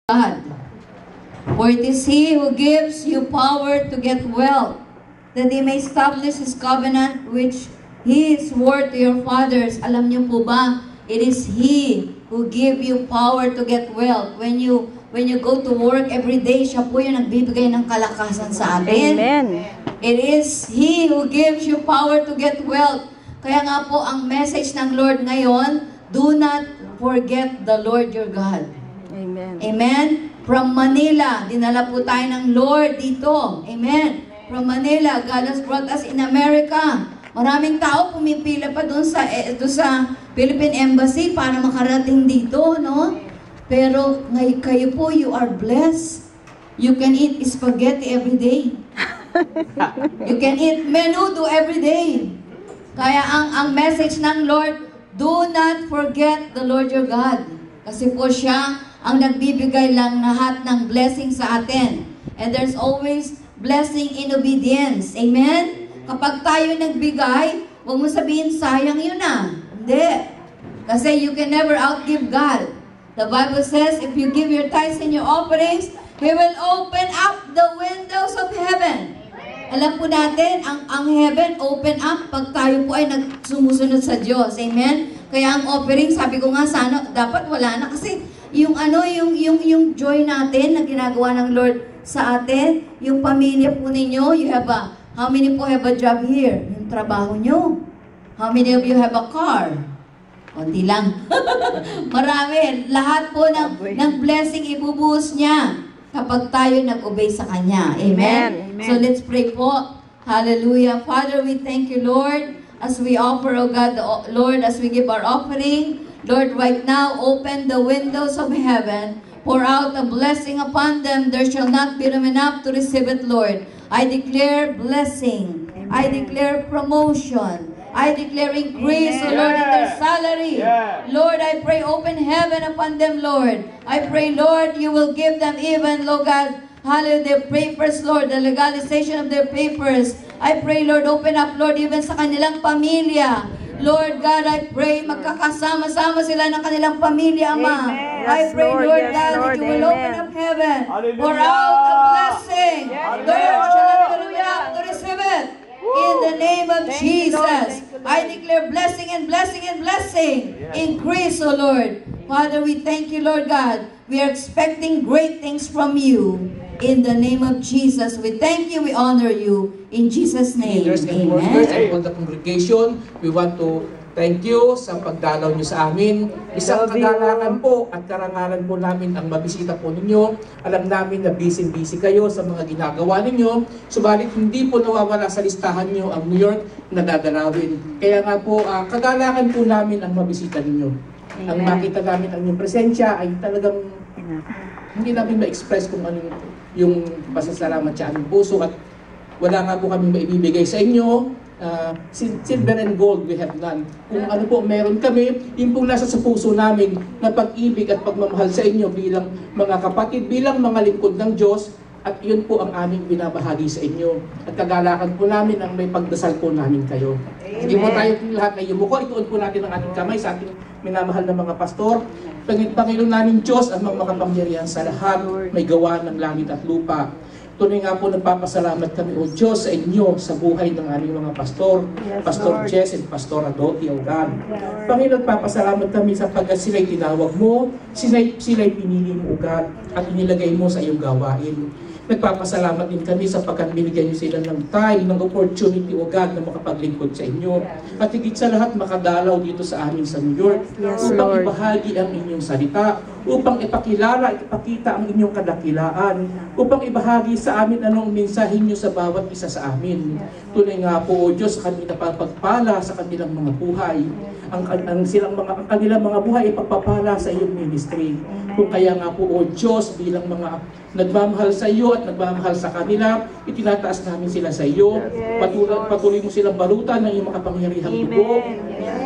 God. For it is He who gives you power to get wealth, that He may establish His covenant which He swore to your fathers. Alam niyo po ba, it is He who give you power to get wealth. When you go to work every day, siya po yung nagbibigay ng kalakasan sa atin. Amen. It is He who gives you power to get wealth. Kaya nga po, ang message ng Lord ngayon, do not forget the Lord your God. Amen. Amen? From Manila, dinala po tayo ng Lord dito. Amen? From Manila, God has brought us in America. Maraming tao pumipila pa doon sa Philippine Embassy para makarating dito, no? Pero kayo po, you are blessed. You can eat spaghetti every day. You can eat menudo every day. Kaya ang message ng Lord, do not forget the Lord your God. Kasi po siya ang nagbibigay lang lahat ng blessing sa atin. And there's always blessing in obedience. Amen? Kapag tayo nagbigay, huwag mo sabihin, sayang yun na. Hindi. Kasi you can never outgive God. The Bible says, if you give your tithes and your offerings, He will open up the windows of heaven. Alam po natin, ang heaven open up pag tayo po ay nagsumusunod sa Diyos. Amen? Kaya ang offering, sabi ko nga sana, dapat wala na. Kasi yung joy natin na ginagawa ng Lord sa atin, yung pamilya po ninyo, how many po have a job here? Yung trabaho nyo. How many of you have a car? Konti lang. Marami. Lahat po ng blessing ibubuhos niya kapag tayo nag-obey sa Kanya. Amen? Amen. So let's pray po. Hallelujah. Father, we thank you, Lord, as we offer, oh God, Lord, as we give our offering. Lord, right now, open the windows of heaven. Pour out a blessing upon them. There shall not be room enough to receive it, Lord. I declare blessing. Amen. I declare promotion. I declare increase, O Lord, in their salary. Lord, I pray open heaven upon them, Lord. I pray, Lord, you will give them even, Lord God, hallelujah, their papers, Lord, the legalization of their papers. I pray, Lord, open up, Lord, even sa kanilang pamilya. Lord God, I pray magkakasama-sama sila ng kanilang pamilya, Ama. Amen. I pray, Yes, Lord yes, God, Lord, that you will amen. open up heaven. Hallelujah. Pour out a blessing. Yes, Lord, Lord. shall not be room enough to receive it. In the name of Thank you, Lord. Jesus, Thank you, Lord. I declare blessing and blessing and blessing. Increase, O Lord. Father, we thank you, Lord God. We are expecting great things from you. In the name of Jesus, we thank you, we honor you. In Jesus' name, Leaders and workers amen. and all the congregation, we want to thank you sa pagdalaw niyo sa amin. Isang kagalakan po at karangalan po namin ang mabisita po ninyo. Alam namin na busy-busy kayo sa mga ginagawa ninyo. Subalit hindi po nawawala sa listahan niyo ang New York na dadalawin. Kaya nga po, kagalakan po namin ang mabisita ninyo. Ang makita namin ang inyong presensya ay talagang hindi namin ma-express kung ano yung pasasalamat sa aming puso at wala nga po kami maibibigay sa inyo. Silver and gold we have none. Kung ano po meron kami, yung pong nasa sa puso namin na pag-ibig at pagmamahal sa inyo bilang mga kapatid, bilang mga lingkod ng Diyos, at yun po ang aming binabahagi sa inyo. At kagalakan po namin ang may pagdasal po namin kayo. Hindi po tayo lahat na yumuko, ituon po natin ang ating kamay sa ating minamahal na mga pastor. Panginoon namin Diyos ang mga makapangyarihan sa lahat, may gawa ng langit at lupa. Tunay nga po nagpapasalamat kami, O Diyos, sa inyo, sa buhay ng aming mga pastor, Pastor Jess and Pastor Adoti, O God. Panginoon, papasalamat kami sapagkat sila'y tinawag mo, sila'y pinili mo, O God, at inilagay mo sa iyong gawain. Nagpapasalamat din kami sapagkat binigyan niyo sila ng time, ng opportunity, O God, na makapaglingkod sa inyo. At higit sa lahat, makadalaw dito sa amin sa New York, upang ibahagi ang inyong salita, upang ipakilala, ipakita ang inyong kadakilaan, upang ibahagi sa amin anong mensahe niyo sa bawat isa sa amin. Tunay nga po, O Diyos, kami napapagpala sa kanilang mga buhay. Ang kanilang mga buhay ipagpapala sa iyong ministry. Kung kaya nga po, O Diyos, bilang mga nagmamahal sa iyo at nagmamahal sa kanila, itinataas namin sila sa iyo. Patuloy mo silang balutan ng iyong makapangyarihang dugo.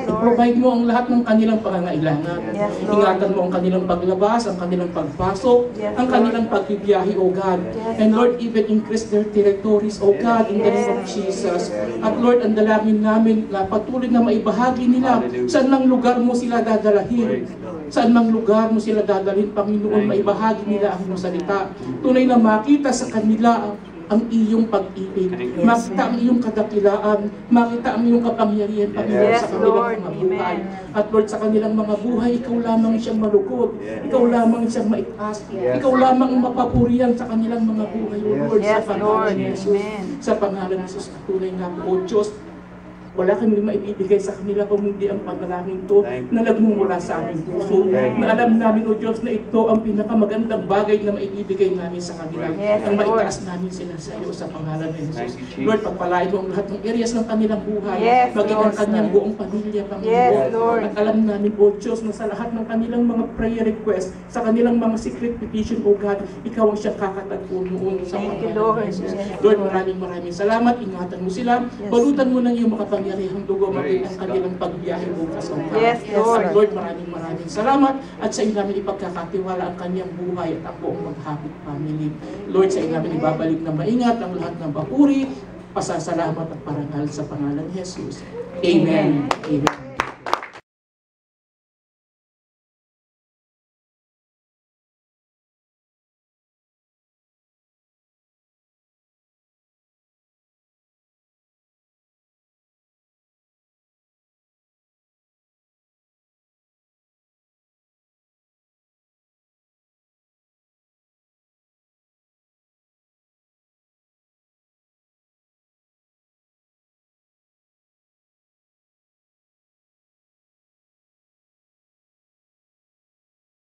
I-provide mo ang lahat ng kanilang pangangailangan. Ingatan mo ang kanilang paglabas, ang kanilang pagpasok, ang kanilang pagbibiyahe, O God. And Lord, even increase their territories, O God, in the name of Jesus. At Lord, ang dalangin namin na patuloy na maibahagi nila saan ng lugar mo sila dadalahin. Saan mang lugar mo sila dadalhin, Panginoon, maibahagi nila ang iyong salita. Tunay na makita sa kanila ang iyong pag-ibig. Makita ang iyong kadakilaan. Makita ang iyong kapangyarihan, Panginoon, sa kanilang mga buhay. At Lord, sa kanilang mga buhay, Ikaw lamang siyang malugod. Ikaw lamang siyang maitaas. Ikaw lamang ang mapapurihan sa kanilang mga buhay, O Lord, sa pangalan ni Jesus. Sa pangalan ni Jesus, tunay nga po, O Diyos, wala kami maibibigay sa kanila kung hindi ang panalangin to na nagmumula sa aming puso. Na alam namin, O Diyos, na ito ang pinakamagandang bagay na maibibigay namin sa kanila. Ang maitaas namin sila sa iyo sa pangalan ni Jesus. Lord, pagpalain mo ang lahat ng areas ng kanilang buhay. Maging ang kanyang buong pamilya, Panginoon. At alam namin, O Diyos, na sa lahat ng kanilang mga prayer request, sa kanilang mga secret petition, O God, Ikaw ang siyang kakatagpo noon sa pangalan ni Jesus. Lord, maraming salamat. Ingatan mo sila. Balutan mo ng iyong makapangyarihang dugo maging ang kanilang pagbiyahe bukas ang At Lord, maraming salamat at sa iyo namin ipagkakatiwala ang kanyang buhay at ang buong maghapit family. Lord, sa iyo namin ibabalik na maingat ang lahat ng papuri, pasasalamat at parangal sa pangalan ni Jesus. Amen. Amen.